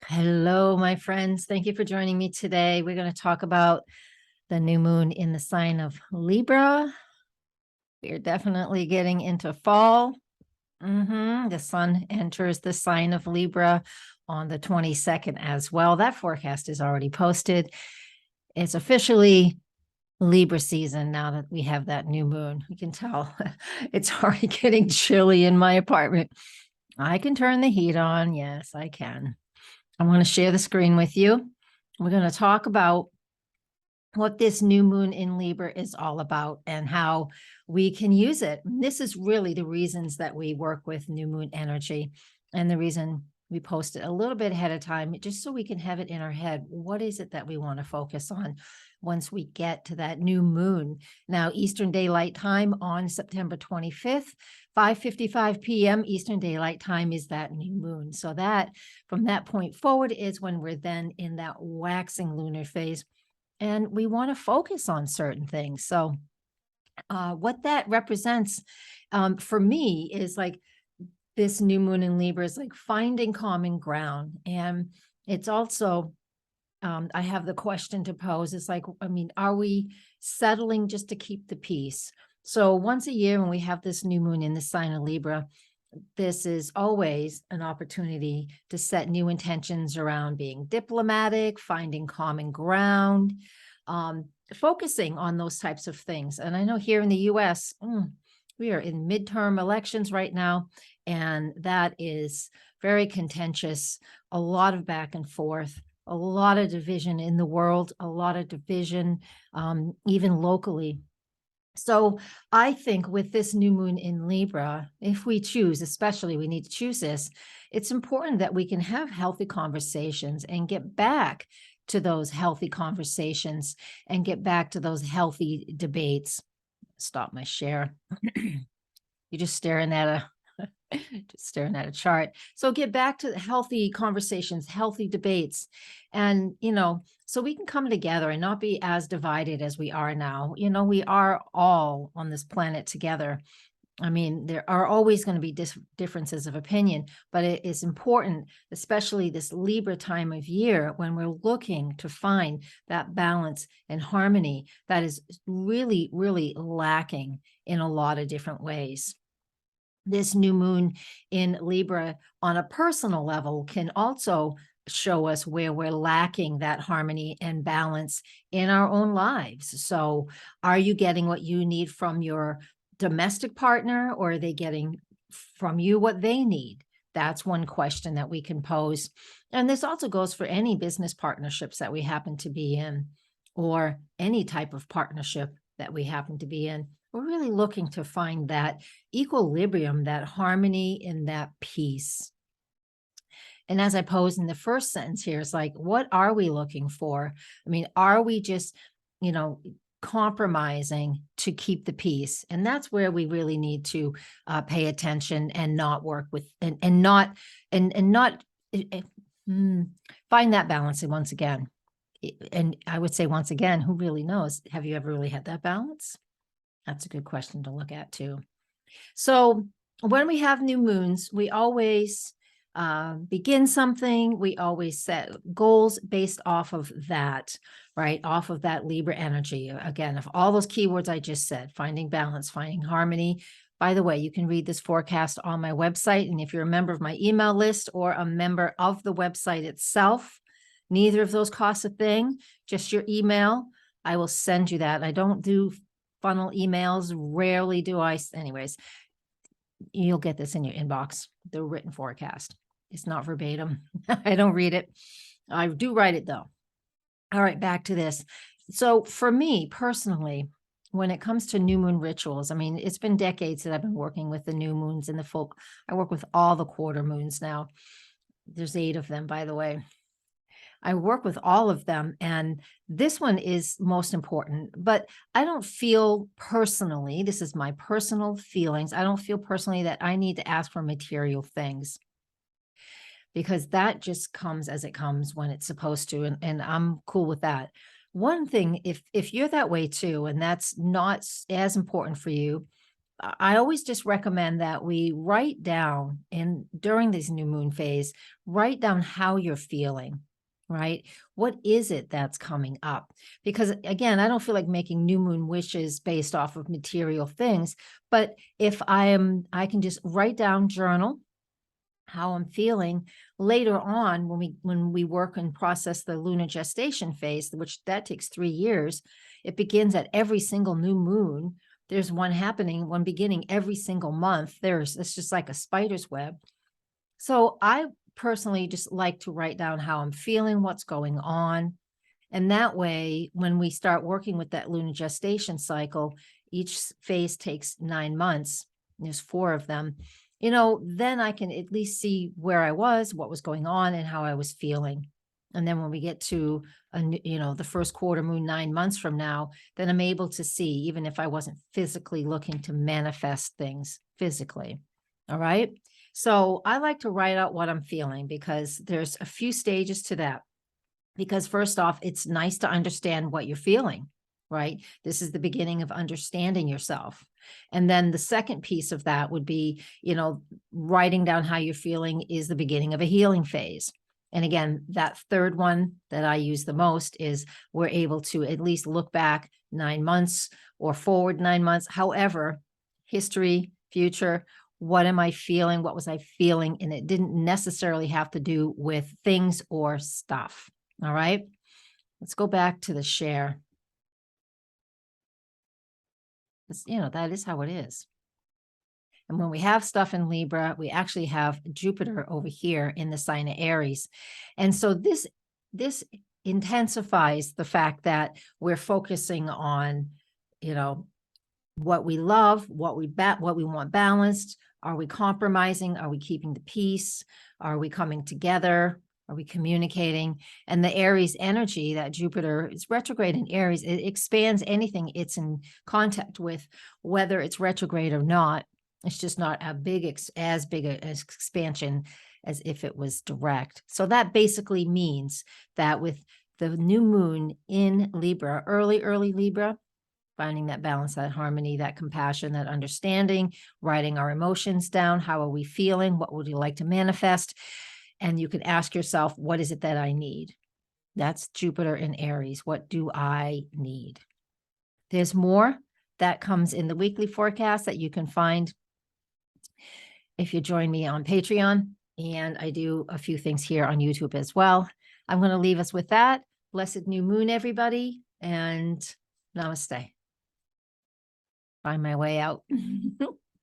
Hello, my friends. Thank you for joining me today. We're going to talk about the new moon in the sign of Libra. We're definitely getting into fall. The sun enters the sign of Libra on the 22nd as well. That forecast is already posted. It's officially Libra season now that we have that new moon. You can tell it's already getting chilly in my apartment. I can turn the heat on. Yes, I can. I want to share the screen with you. We're going to talk about what this new moon in Libra is all about and how we can use it. And this is really the reasons that we work with new moon energy, and the reason we post it a little bit ahead of time, just so we can have it in our head. What is it that we want to focus on once we get to that new moon? Now, Eastern Daylight Time on September 25th, 5:55 p.m. Eastern Daylight Time is that new moon. So that from that point forward is when we're then in that waxing lunar phase, and we want to focus on certain things. So what that represents for me is like this new moon in Libra is like finding common ground. And it's also, I have the question to pose. It's like, I mean, are we settling just to keep the peace? So once a year when we have this new moon in the sign of Libra, this is always an opportunity to set new intentions around being diplomatic, finding common ground, focusing on those types of things. And I know here in the US, we are in midterm elections right now, and that is very contentious, a lot of back and forth, a lot of division in the world, a lot of division, even locally. So I think with this new moon in Libra, if we choose, especially we need to choose this, it's important that we can have healthy conversations and get back to those healthy conversations and get back to those healthy debates. Stop my share. You're just staring at a just staring at a chart. So get back to the healthy conversations, healthy debates, and so we can come together and not be as divided as we are now. We are all on this planet together. I mean, there are always going to be differences of opinion, but it is important, especially this Libra time of year, when we're looking to find that balance and harmony that is really, really lacking in a lot of different ways. This new moon in Libra on a personal level can also show us where we're lacking that harmony and balance in our own lives. So are you getting what you need from your domestic partner, or are they getting from you what they need? That's one question that we can pose. And this also goes for any business partnerships that we happen to be in, or any type of partnership that we happen to be in. We're really looking to find that equilibrium, that harmony, and that peace. And as I posed in the first sentence here, it's like, what are we looking for? I mean, are we just, compromising to keep the peace? And that's where we really need to pay attention and not work with, and not find that balance. And once again, and I would say once again, who really knows? Have you ever really had that balance? That's a good question to look at too. So when we have new moons, we always begin something. We always set goals based off of that, right? Off of that Libra energy. Again, of all those keywords I just said, finding balance, finding harmony. By the way, you can read this forecast on my website. And if you're a member of my email list or a member of the website itself, neither of those costs a thing, just your email. I will send you that. I don't do funnel emails. Rarely do I. Anyways, you'll get this in your inbox, the written forecast. It's not verbatim. I don't read it. I do write it though. All right, back to this. So for me personally, when it comes to new moon rituals, I mean, it's been decades that I've been working with the new moons and the full. I work with all the quarter moons now. There's 8 of them, by the way. I work with all of them, and this one is most important, but I don't feel personally, this is my personal feelings, I don't feel personally that I need to ask for material things, because that just comes as it comes when it's supposed to, and I'm cool with that. One thing, if you're that way too, and that's not as important for you, I always just recommend that we write down, and during this new moon phase, write down how you're feeling, right? What is it that's coming up? Because again, I don't feel like making new moon wishes based off of material things, but if I can just write down, journal how I'm feeling later on when we work and process the lunar gestation phase, which that takes 3 years. It begins at every single new moon. There's one happening, one beginning every single month. It's just like a spider's web. So I personally just like to write down how I'm feeling, what's going on. And that way, when we start working with that lunar gestation cycle, each phase takes 9 months. There's 4 of them. Then I can at least see where I was, what was going on, and how I was feeling. And then when we get to, the first quarter moon 9 months from now, then I'm able to see, even if I wasn't physically looking to manifest things physically. All right. So I like to write out what I'm feeling because there's a few stages to that. Because first off, it's nice to understand what you're feeling, right? This is the beginning of understanding yourself. And then the second piece of that would be, writing down how you're feeling is the beginning of a healing phase. And again, that third one that I use the most is we're able to at least look back 9 months or forward 9 months, however, history, future, what am I feeling? What was I feeling? And it didn't necessarily have to do with things or stuff. All right, let's go back to the share. That is how it is. And when we have stuff in Libra, we actually have Jupiter over here in the sign of Aries. And so this intensifies the fact that we're focusing on, what we love, what we want balanced. Are we compromising? Are we keeping the peace? Are we coming together? Are we communicating? And the Aries energy, that Jupiter is retrograde in Aries, it expands anything it's in contact with, whether it's retrograde or not. It's just not as big an expansion as if it was direct. So that basically means that with the new moon in Libra, early Libra, finding that balance, that harmony, that compassion, that understanding, writing our emotions down. How are we feeling? What would you like to manifest? And you can ask yourself, what is it that I need? That's Jupiter in Aries. What do I need? There's more that comes in the weekly forecast that you can find if you join me on Patreon. And I do a few things here on YouTube as well. I'm going to leave us with that. Blessed new moon, everybody, and namaste. Find my way out.